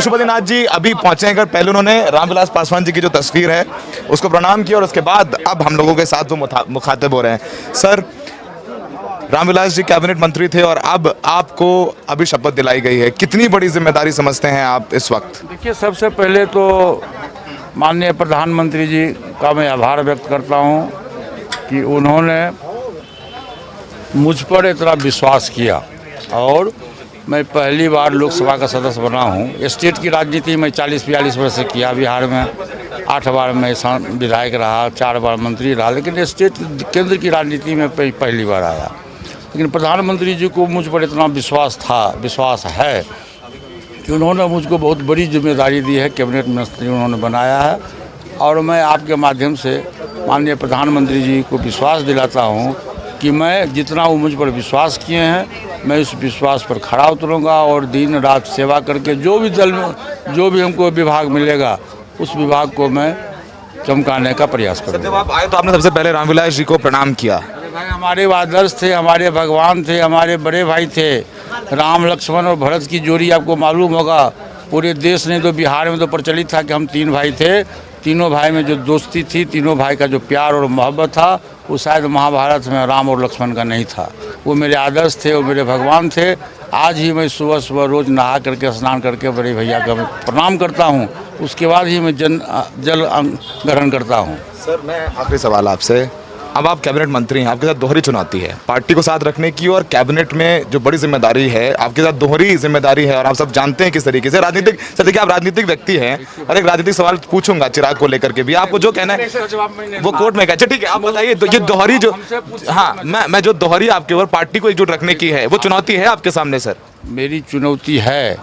पशुपतिनाथ जी अभी पहुंचे हैं घर। पहले उन्होंने रामविलास पासवान जी की जो तस्वीर है उसको प्रणाम किया और उसके बाद अब हम लोगों के साथ वो मुखातिब हो रहे हैं। सर, रामविलास जी कैबिनेट मंत्री थे और अब आपको अभी शपथ दिलाई गई है, कितनी बड़ी जिम्मेदारी समझते हैं आप इस वक्त? देखिए, सबसे पहले तो माननीय प्रधानमंत्री जी का मैं आभार व्यक्त करता हूं कि उन्होंने मुझ पर इतना विश्वास किया और मैं पहली बार लोकसभा का सदस्य बना हूं। स्टेट की राजनीति में 40-42 वर्ष से किया। बिहार में 8 बार मैं विधायक रहा, 4 बार मंत्री रहा, लेकिन स्टेट केंद्र की राजनीति में पहली बार आया। लेकिन प्रधानमंत्री जी को मुझ पर इतना विश्वास है कि उन्होंने मुझको बहुत बड़ी जिम्मेदारी दी है, कैबिनेट मिनिस्टर उन्होंने बनाया है। और मैं आपके माध्यम से माननीय प्रधानमंत्री जी को विश्वास दिलाता हूं कि मैं जितना वो मुझ पर विश्वास किए हैं, मैं उस विश्वास पर खरा उतरूँगा और दिन रात सेवा करके जो भी हमको विभाग मिलेगा उस विभाग को मैं चमकाने का प्रयास करूँगा। जब आप आए तो आपने सबसे पहले रामविलास जी को प्रणाम किया। भाई, हमारे आदर्श थे, हमारे भगवान थे, हमारे बड़े भाई थे। राम, लक्ष्मण और भरत की जोड़ी आपको मालूम होगा, पूरे देश नहीं तो बिहार में तो प्रचलित था कि हम 3 भाई थे। तीनों भाई में जो दोस्ती थी, तीनों भाई का जो प्यार और मोहब्बत था, वो शायद महाभारत में राम और लक्ष्मण का नहीं था। वो मेरे आदर्श थे, वो मेरे भगवान थे। आज ही मैं सुबह रोज़ नहा करके स्नान करके बड़े भैया का मैं प्रणाम करता हूँ, उसके बाद ही मैं जल ग्रहण करता हूँ। सर, मैं आखिरी सवाल आपसे, अब आप कैबिनेट मंत्री हैं, आपके साथ दोहरी चुनौती है पार्टी को साथ रखने की और कैबिनेट में जो बड़ी जिम्मेदारी है, आपके साथ दोहरी जिम्मेदारी है और आप सब जानते हैं किस तरीके से राजनीतिक। सर देखिए, आप राजनीतिक व्यक्ति हैं और एक राजनीतिक सवाल पूछूंगा चिराग को लेकर के भी, आपको जो कहना है वो कोर्ट में कहना। ठीक है, आप बताइए, ये दोहरी जो, हाँ, मैं जो दोहरी आपके ऊपर पार्टी को एकजुट रखने की है, वो चुनौती है आपके सामने? सर, मेरी चुनौती है,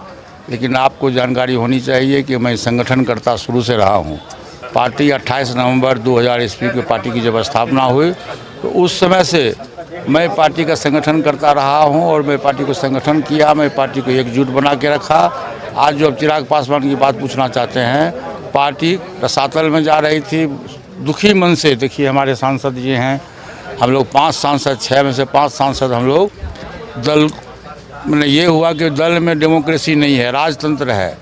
लेकिन आपको जानकारी होनी चाहिए कि मैं संगठनकर्ता शुरू से रहा हूँ। पार्टी 28 नवंबर 2000 ईस्वी की पार्टी की जब स्थापना हुई तो उस समय से मैं पार्टी का संगठन करता रहा हूं और मैं पार्टी को संगठन किया, मैं पार्टी को एकजुट बना के रखा। आज जो अब चिराग पासवान की बात पूछना चाहते हैं, पार्टी रसातल में जा रही थी दुखी मन से। देखिए, हमारे सांसद जी हैं, हम लोग 5 सांसद, 6 में से 5 सांसद हम लोग दल, मैंने ये हुआ कि दल में डेमोक्रेसी नहीं है, राजतंत्र है,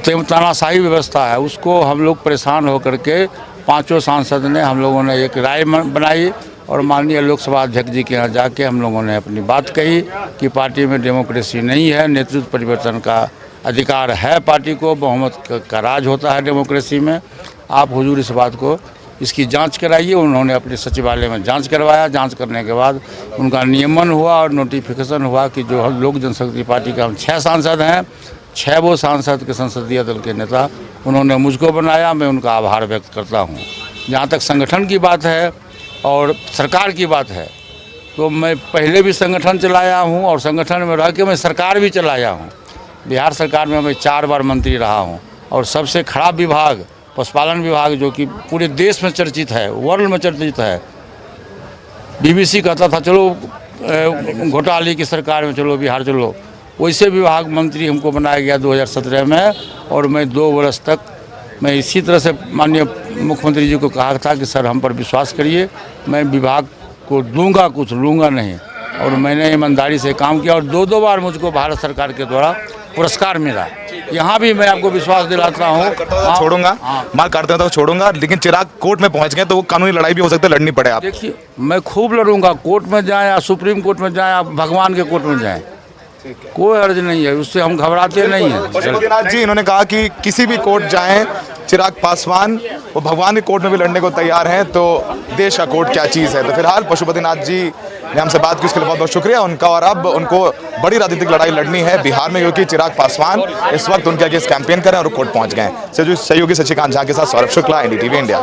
तानाशाही व्यवस्था है। उसको हम लोग परेशान होकर के 5 सांसद ने, हम लोगों ने एक राय बनाई और माननीय लोकसभा अध्यक्ष जी के यहाँ जाके हम लोगों ने अपनी बात कही कि पार्टी में डेमोक्रेसी नहीं है, नेतृत्व परिवर्तन का अधिकार है, पार्टी को बहुमत का राज होता है डेमोक्रेसी में। आप हुजूर इस बात को, इसकी जांच कराइए। उन्होंने अपने सचिवालय में जांच करवाया। जांच करने के बाद उनका नियमन हुआ और नोटिफिकेशन हुआ कि जो हम लोक जनशक्ति पार्टी के हम 6 सांसद हैं, 6 वो सांसद के संसदीय दल के नेता उन्होंने मुझको बनाया। मैं उनका आभार व्यक्त करता हूं। जहां तक संगठन की बात है और सरकार की बात है, तो मैं पहले भी संगठन चलाया हूं और संगठन में रह के मैं सरकार भी चलाया हूं। बिहार सरकार में मैं 4 बार मंत्री रहा हूं और सबसे खराब विभाग पशुपालन विभाग, जो कि पूरे देश में चर्चित है, वर्ल्ड में चर्चित है। BBC कहता था चलो घोटाले की सरकार में चलो, बिहार चलो, वैसे विभाग मंत्री हमको बनाया गया 2017 में और मैं 2 वर्ष तक मैं इसी तरह से माननीय मुख्यमंत्री जी को कहा था कि सर हम पर विश्वास करिए, मैं विभाग को दूंगा, कुछ लूँगा नहीं। और मैंने ईमानदारी से काम किया और 2 बार मुझको भारत सरकार के द्वारा पुरस्कार मिला। यहाँ भी मैं आपको विश्वास दिलाता हूँ, छोड़ूंगा, मार काटते हैं तो छोड़ूंगा, लेकिन चिराग कोर्ट में पहुँच गए तो वो कानूनी लड़ाई भी हो सकती है, लड़नी पड़े। आप देखिए, मैं खूब लड़ूंगा, कोर्ट में जाएँ या सुप्रीम कोर्ट में जाएँ, आप भगवान के कोर्ट में जाएँ, कोई अर्ज नहीं है, उससे हम घबराते नहीं हैं। पशुपतिनाथ जी इन्होंने कहा कि किसी भी कोर्ट जाएं, चिराग पासवान वो भगवान के कोर्ट में भी लड़ने को तैयार हैं, तो देश का कोर्ट क्या चीज़ है। तो फिलहाल पशुपतिनाथ जी ने हमसे बात की, उसके लिए बहुत बहुत शुक्रिया उनका। और अब उनको बड़ी राजनीतिक लड़ाई लड़नी है बिहार में, क्योंकि चिराग पासवान इस वक्त उनके आगे कैंपेन करें और कोर्ट पहुंच गए। सहयोगी शशिकांत झा के साथ सौरभ शुक्ला, NDTV इंडिया।